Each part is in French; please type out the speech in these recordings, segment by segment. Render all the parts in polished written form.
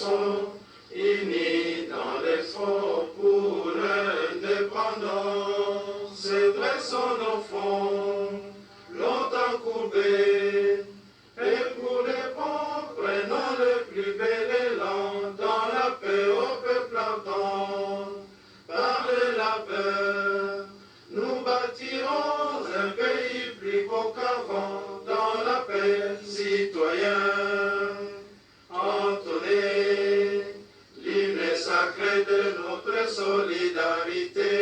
sont unis dans l'effort pour l'indépendance. C'est vrai, son enfant, longtemps courbé, et pour les bons, prenons le plus bel élan dans la paix au peuple ardent. Par le labeur, nous bâtirons un pays plus beau qu'avant, dans la paix, citoyens. Entonnez l'hymne sacré de notre solidarité,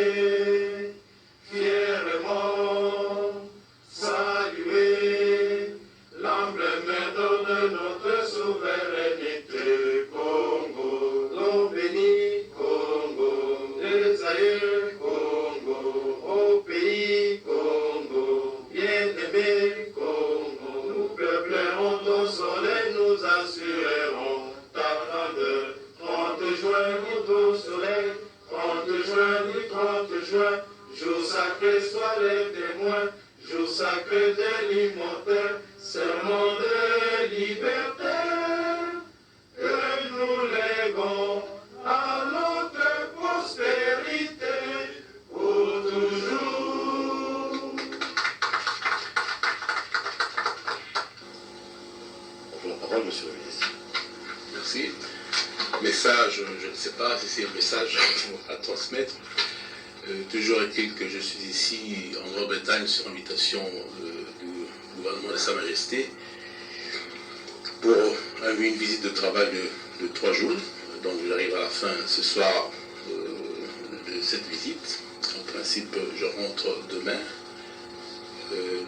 fièrement saluer l'emblème d'or de notre souveraineté. Congo, l'on bénit, Congo, les aïeux, Congo, au pays, Congo, bien-aimé, Congo, nous peuplerons ton soleil, nous assurerons ta grandeur. 30 juin, nous ton soleil, 30 juin, du 30 juin, jour sacré, sois les témoins, jour sacré de l'immortel, serment de liberté, que nous léguons à notre postérité pour toujours. La parole, monsieur le ministre. Merci. Message, je ne sais pas si c'est un message à transmettre. Toujours est-il que je suis ici en Grande-Bretagne sur invitation du gouvernement de Sa Majesté pour une visite de travail de 3 jours. Donc j'arrive à la fin ce soir de cette visite. En principe, je rentre demain.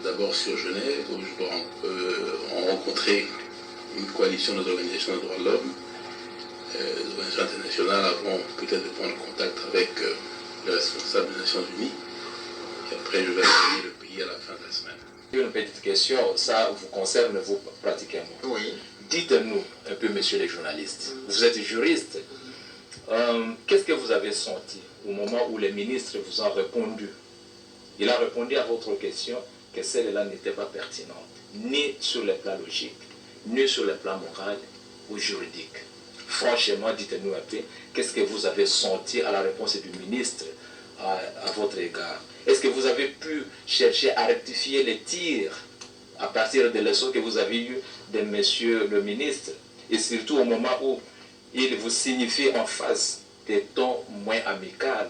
D'abord sur Genève, où je dois rencontrer une coalition des organisations des droits de l'homme, des organisations internationales, avant peut-être de prendre contact avec les responsables des Nations Unies. Et après, je vais envoyer le pays à la fin de la semaine. Une petite question, ça vous concerne vous pratiquement. Oui. Dites-nous un peu, messieurs les journalistes, vous êtes juriste, qu'est-ce que vous avez senti au moment où le ministre vous a répondu? Il a répondu à votre question que celle-là n'était pas pertinente, ni sur le plan logique, ni sur le plan moral ou juridique. Franchement, dites-nous un peu, qu'est-ce que vous avez senti à la réponse du ministre à votre égard? Est-ce que vous avez pu chercher à rectifier les tirs à partir des leçons que vous avez eues de monsieur le ministre? Et surtout au moment où il vous signifie en face des tons moins amicaux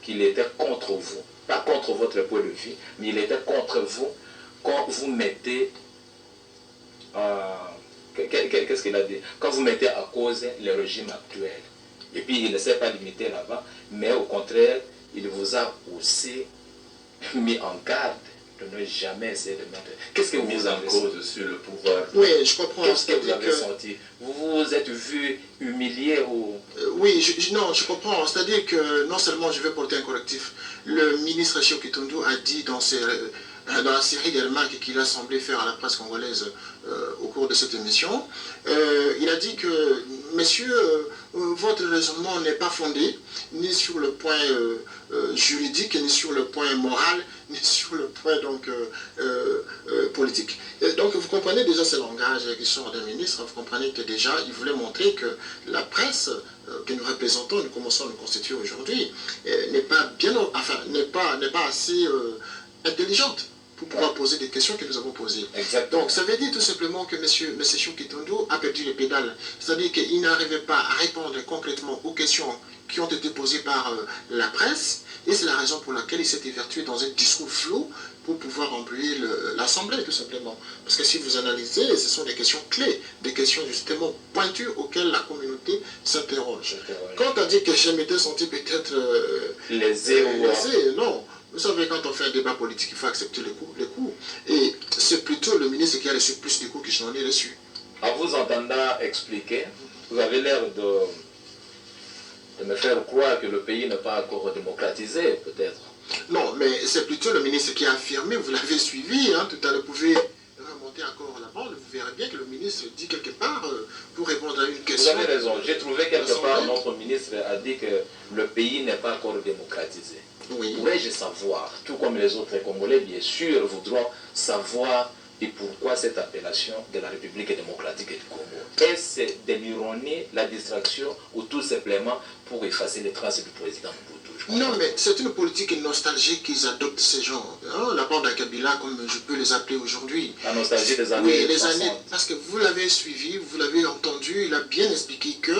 qu'il était contre vous. Pas contre votre point de vue, mais il était contre vous quand vous mettez... Qu'est-ce qu'il a dit? Quand vous mettez à cause le régime actuel. Et puis il ne s'est pas limité là-bas, mais au contraire, il vous a aussi mis en garde de ne jamais essayer de mettre... Qu'est-ce que vous avez cause sur le pouvoir? Oui, je comprends. Qu'est-ce que vous avez senti? Vous vous êtes vu humilié ou... Oui, non, je comprends. C'est-à-dire que non seulement je vais porter un correctif, le ministre Chio Kitundu a dit dans la série des remarques qu'il a semblé faire à la presse congolaise au cours de cette émission, il a dit que, messieurs, votre raisonnement n'est pas fondé, ni sur le point juridique, ni sur le point moral, ni sur le point donc, politique. Et donc vous comprenez déjà ce langage qui sort d'un ministre, vous comprenez que déjà il voulait montrer que la presse que nous représentons, nous commençons à nous constituer aujourd'hui, n'est pas assez intelligente pour pouvoir poser des questions que nous avons posées. Exactement. Donc ça veut dire tout simplement que M. Chio Kitundu a perdu les pédales. C'est-à-dire qu'il n'arrivait pas à répondre concrètement aux questions qui ont été posées par la presse, et c'est la raison pour laquelle il s'est évertué dans un discours flou pour pouvoir embrouiller l'Assemblée, tout simplement. Parce que si vous analysez, ce sont des questions clés, des questions justement pointues auxquelles la communauté s'interroge. Quand on dit que je m'étais senti peut-être lésé, non. Vous savez, quand on fait un débat politique, il faut accepter les coups. Et c'est plutôt le ministre qui a reçu plus de coups que je n'en ai reçu. En vous entendant expliquer, vous avez l'air de me faire croire que le pays n'est pas encore démocratisé, peut-être. Non, mais c'est plutôt le ministre qui a affirmé, vous l'avez suivi, hein, tout à l'heure, vous pouvez remonter encore la bande, vous verrez bien que le ministre dit quelque part, pour répondre à une question... Vous avez raison, j'ai trouvé quelque part, notre ministre a dit que le pays n'est pas encore démocratisé. Oui. Pourrais-je savoir, tout comme les autres Congolais, bien sûr, voudront savoir et pourquoi cette appellation de la République démocratique du Congo? Est-ce des environner la distraction ou tout simplement pour effacer les traces du président Mobutu? Non, mais c'est une politique nostalgique qu'ils adoptent, ces gens. Hein, la bande à Kabila, comme je peux les appeler aujourd'hui. La nostalgie des années. Oui, les 60. années. Parce que vous l'avez suivi, vous l'avez entendu, il a bien expliqué que,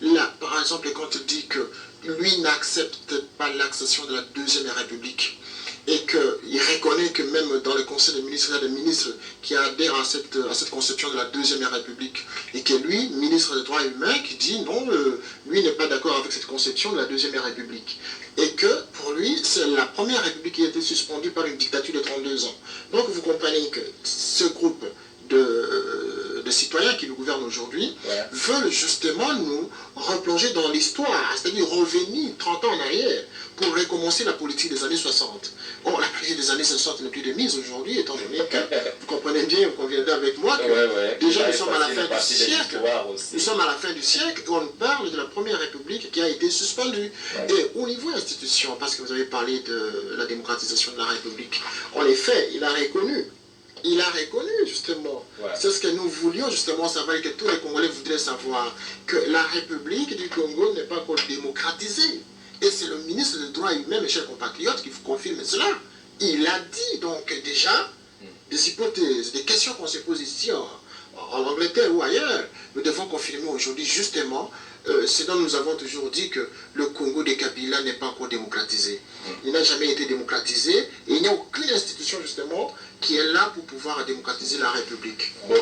là, par exemple, quand il dit que lui n'accepte pas l'accession de la Deuxième République, et qu'il reconnaît que même dans le Conseil des ministres, il y a des ministres qui adhèrent à cette conception de la Deuxième République, et que lui, ministre des Droits humains, qui dit non, lui n'est pas d'accord avec cette conception de la Deuxième République. Et que pour lui, c'est la Première République qui a été suspendue par une dictature de 32 ans. Donc vous comprenez que ce groupe de citoyens qui nous gouvernent aujourd'hui veulent justement nous replonger dans l'histoire, c'est-à-dire revenir 30 ans en arrière pour recommencer la politique des années 60. Bon, la politique des années 60 n'est plus de mise aujourd'hui, étant donné que vous comprenez bien, vous conviendrez avec moi que déjà nous sommes à la fin du siècle. Nous sommes à la fin du siècle et on parle de la Première République qui a été suspendue. Et au niveau institution, parce que vous avez parlé de la démocratisation de la République, en effet, il a reconnu justement, c'est ce que nous voulions justement savoir et que tous les Congolais voudraient savoir, que la République du Congo n'est pas encore démocratisée. Et c'est le ministre des Droits humains, mes chers compatriotes, qui vous confirme cela. Il a dit donc déjà des hypothèses, des questions qu'on se pose ici en Angleterre ou ailleurs. Nous devons confirmer aujourd'hui justement ce dont nous avons toujours dit, que le Congo de Kabila n'est pas encore démocratisé. Il n'a jamais été démocratisé et il n'y a aucune institution justement qui est là pour pouvoir démocratiser la République. Bon.